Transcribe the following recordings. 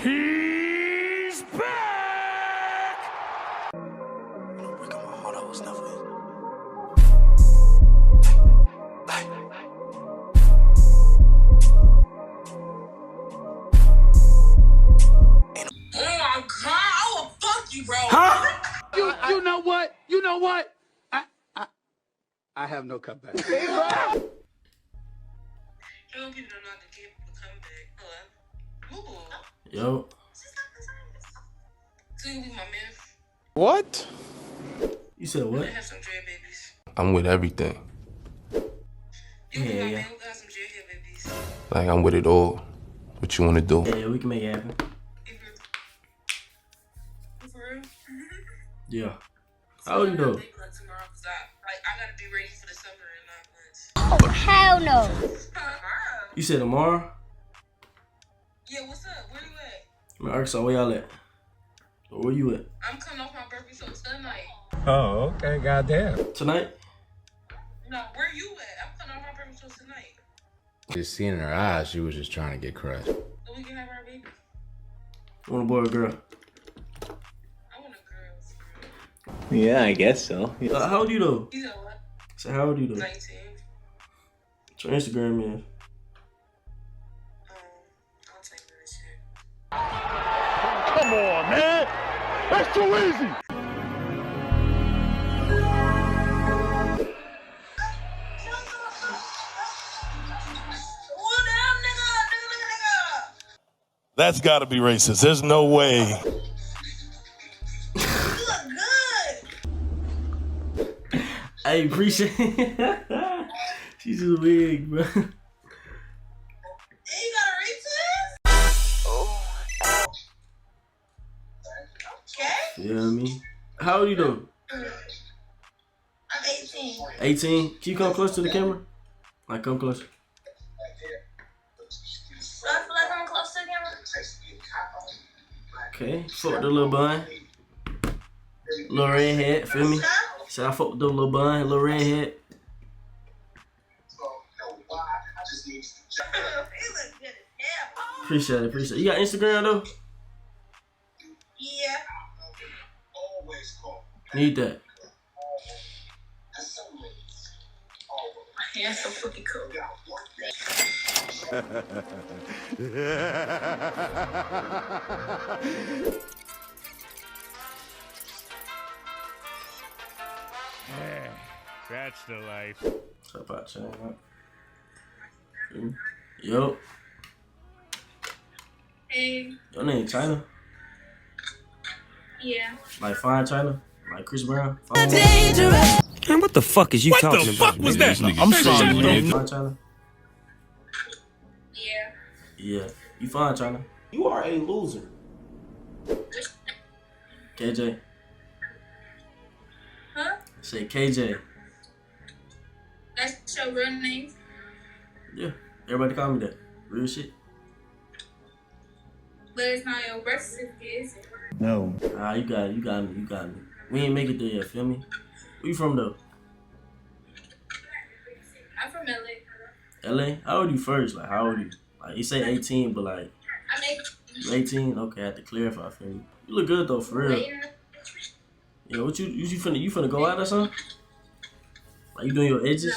He's back! Break my heart, I was never Oh my God, I will fuck you, bro. Huh? You know what? You know what? I have no comeback. Young people don't know how to get a comeback. Hello? Ooh. Yo. So you be my man? What? You said what? I have some dread babies. I'm with everything. You be my Yeah. man who got some dread hair babies. Like, I'm with it all. What you wanna do? Yeah, we can make it happen. For real? Yeah. How old you though? Like tomorrow, cause I gotta be ready for the summer in 9 months. Oh, hell no. Tomorrow? You said tomorrow? Yeah, what's up? Where you at? I'm in Arkansas. Where y'all at? Or where you at? I'm coming off my birthday, so tonight. Oh, okay, goddamn. Tonight? No, where you at? I'm coming off my birthday, so tonight. Just seeing in her eyes, she was just trying to get crushed. So we can have our baby. You want a boy or a girl? I want a girl. Yeah, I guess so. How old you though? You know what? So how old you though? 19. What's your Instagram is? I'll take that shit. Come on, man. That's too easy. That's gotta be racist. There's no way. You look good. I appreciate it. She's just wig, bro. And you got a retwist? Okay. You know what I mean? How old you though? I'm 18. 18? Can you come close to the camera? Like, come closer. So I feel like I'm close to the camera. Okay, fuck with the little bun. Little redhead, feel me? So I fuck with the little bun, little redhead. You look good as hell. Appreciate it, appreciate it. You got Instagram though? Yeah. Need that. My hair's so fucking cool. That's the life. What's up, out China? Yo, Hey. your name China? Yeah. Like fine China? Like Chris Brown? Fine, Man, what the fuck is you talking about? What the fuck was that? I'm sorry, man. fine China? Yeah. Yeah. You fine China? You are a loser. KJ. Huh? Say KJ. That's your real name? Yeah. Everybody call me that. Real shit. But it's not your birth certificate, is it? No. Ah, you got it. You got me. You got me. We ain't make it there yet. Feel me? Where you from though? I'm from LA. LA? How old you first? Like how old you? Like you say 18, but like I make you 18. Okay, I have to clarify. Feel me? You look good though, for real. later. Yeah, what you finna go out or something? Like you doing your edges?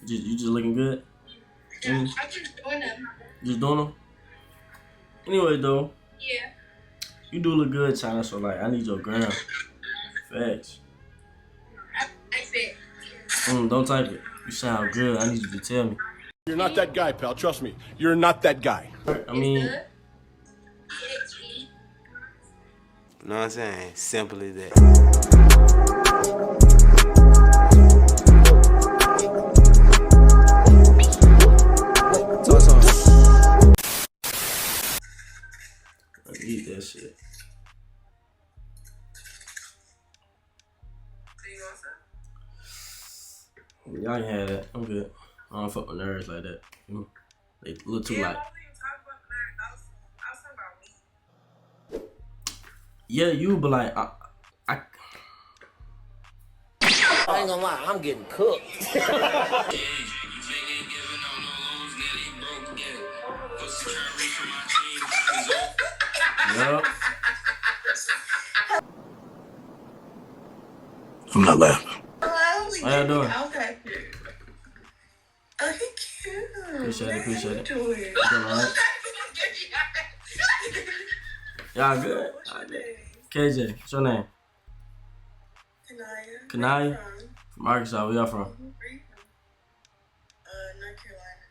You just looking good? I'm just doing them. Just doing them? Anyway though, Yeah. you do look good, China, so like I need your gram. Facts. I fit. Don't type it. You sound good. I need you to tell me. You're not that guy, pal. Trust me. You're not that guy. I mean, Good. You know what I'm saying? Simple as that. I eat that shit. Do you want some? Y'all can have that. I'm good. I don't fuck with nerds like that. They look too like. I was talking about me. Yeah, you, but like I ain't gonna lie, I'm getting cooked. Yup. I'm not laughing. How y'all doing? Okay. Okay, cute. Appreciate it. Appreciate it. Doing? Doing all right. Y'all good? KJ, what's your name? Kanaya. Kanaya? From Arkansas. Where y'all from? Where you from?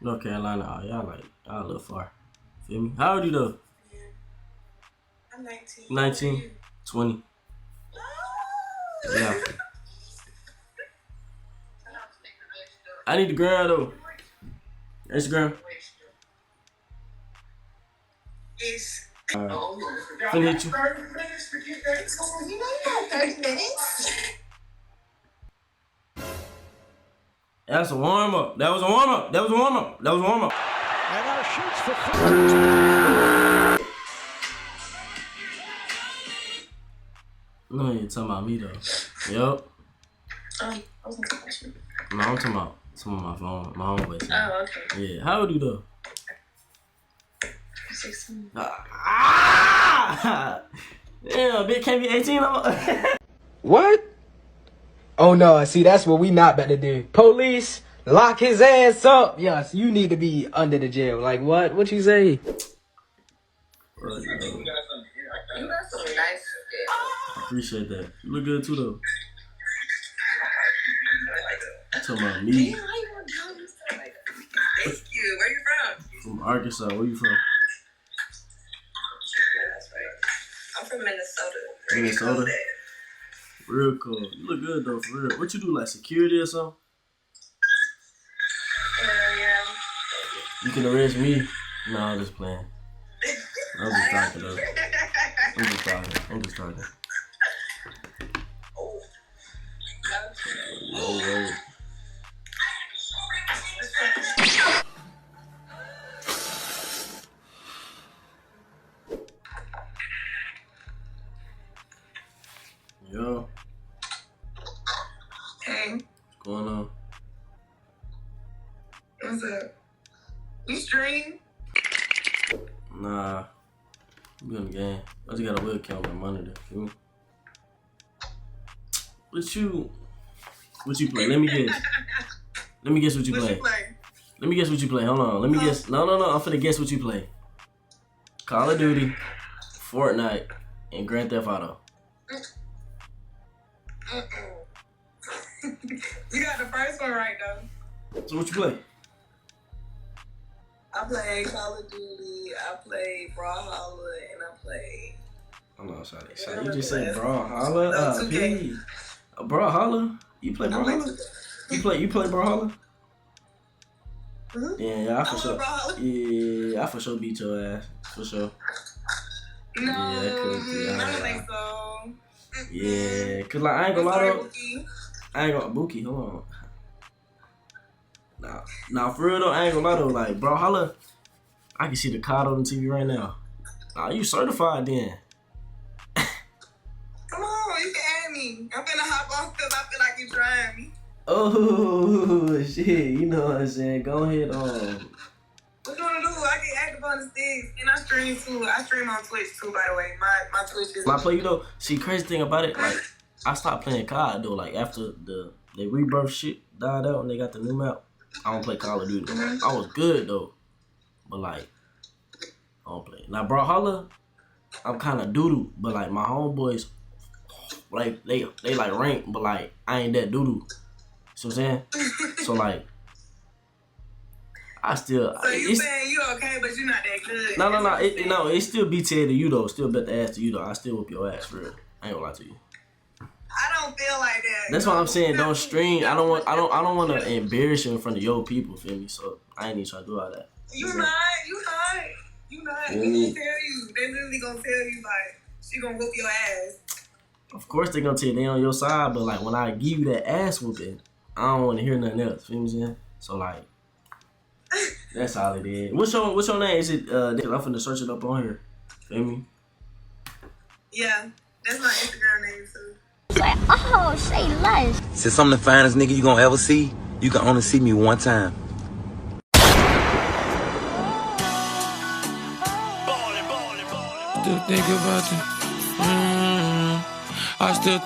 North North Carolina. Carolina. Oh, y'all a little far. Feel me? How old you though? Yeah. I'm 19. 19? 20. Yeah. I need the gram though. Instagram. It's. Finna hit you. 30 minutes to get that school. You know you got 30 minutes. That's a warm up. That was a warm up. That was a warm up. That was a warm up. And our shoots for No, you talking about me though. Yup. I wasn't talking about you. No, I'm talking about some of my phone, my own voice. Oh, okay. Yeah. How old you though? 16. Damn, bitch can't be 18 no more. What? Oh no, see that's what we not about to do. Police, lock his ass up. Yes, you need to be under the jail. Like what? What you say? You got some nice stuff. Appreciate that. You look good too though. Talking about me. How you gonna do stuff like that? Thank you. Where you from? From Arkansas. Where you from? That's right. I'm from Minnesota. Minnesota? Real cool. You look good though, for real. What you do, like security or something? Yeah. You can arrest me. No, I'm just playing. I'm just talking though. I'm just talking. Whoa. Yo. Hey, What's going on? what's up? You stream? Nah. I'm in the game. I just got a webcam on my monitor. Feel me? What you play? Let me guess. Let me guess what you What play. you play? Let me guess what you play. Hold on. Let me guess. No. I'm finna guess what you play. Call of Duty, Fortnite, and Grand Theft Auto. You got the first one right though. So what you play? I play Call of Duty, I play Brawlhalla, and I play. Hold on, sorry. So you just said Brawlhalla? P. Brawlhalla? You play Brawlhalla? You play Brawlhalla? Mm-hmm. Yeah, I for sure. Brawlhalla. Yeah, I for sure beat your ass. For sure. No, Yeah, that could be. I don't think so. Yeah, cause like I ain't gonna lie though. I ain't gonna Buki, hold on. Nah, for real though, I ain't gonna lie though. Like, Brawlhalla, I can see the card on the TV right now. Nah, you certified then. Come on, you can add me. I'm finna hop off because I feel like you're trying me. Oh shit, you know what I'm saying? Go ahead, What you wanna do? I get active on the sticks, and I stream too. I stream on Twitch too, by the way. My Twitch is. I play you though. See, crazy thing about it, like I stopped playing COD though. Like after the rebirth shit died out and they got the new map, I don't play Call of Duty. I was good though, but like I don't play. Now Brawlhalla, I'm kind of doo-doo, but like my homeboys, like they like rank, but like I ain't that doo-doo. See what I'm saying? So like I still. So you saying you okay, but you're not that good? No. It still be to you though. Still bet the ass to you though. I still whoop your ass for real. I ain't gonna lie to you. I don't feel like that. That's why I'm saying don't stream. I don't want to embarrass you in front of your people. Feel me? So I ain't even trying to do all that. You not. We gonna tell you. They literally gonna tell you like she gonna whoop your ass. Of course they gonna tell you they on your side, but like when I give you that ass whooping, I don't want to hear nothing else. Feel me? Saying? So like. That's all it is. What's your name? Is it I'm finna search it up on here. Feel me? Yeah, that's my Instagram name too. Oh, say less. Since I'm the finest nigga you gonna ever see, you can only see me one time. still think about you. I still